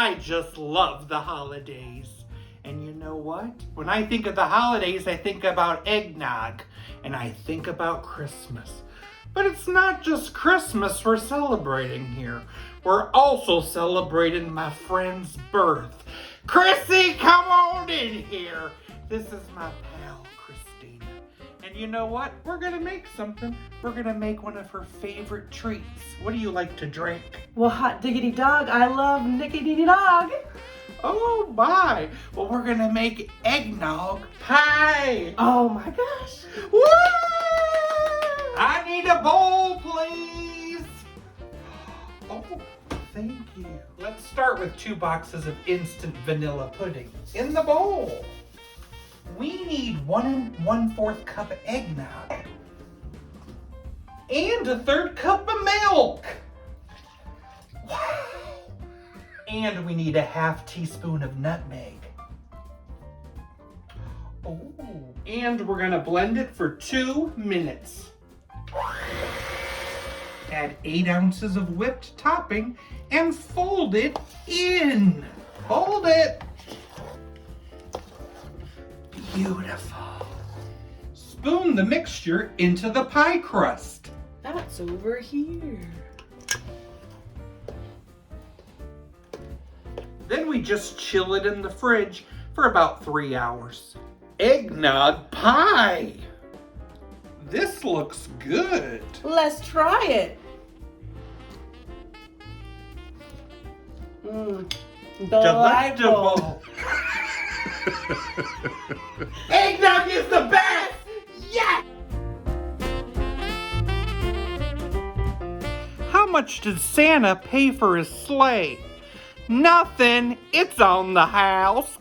I just love the holidays. And you know what? When I think of the holidays, I think about eggnog, and I think about Christmas. But it's not just Christmas we're celebrating here. We're also celebrating my friend's birth. Chrissy, come on in here. This is my pal, Christina. And you know what? We're gonna make something. We're gonna make one of her favorite treats. What do you like to drink? Well, hot diggity dog, I love nickety dog. Oh my! Well, we're gonna make eggnog pie. Oh my gosh. Woo! I need a bowl, please. Oh, thank you. Let's start with 2 boxes of instant vanilla pudding. In the bowl, we need 1 1/4 cup eggnog and a 1/3 cup of milk. Wow. And we need a 1/2 teaspoon of nutmeg. Oh, and we're gonna blend it for 2 minutes. Add 8 ounces of whipped topping and fold it in. Hold it. Beautiful. Spoon the mixture into the pie crust. That's over here. Then we just chill it in the fridge for about 3 hours. Eggnog pie. This looks good. Let's try it. Delightful. Eggnog is the best! Yes! How much did Santa pay for his sleigh? Nothing. It's on the house.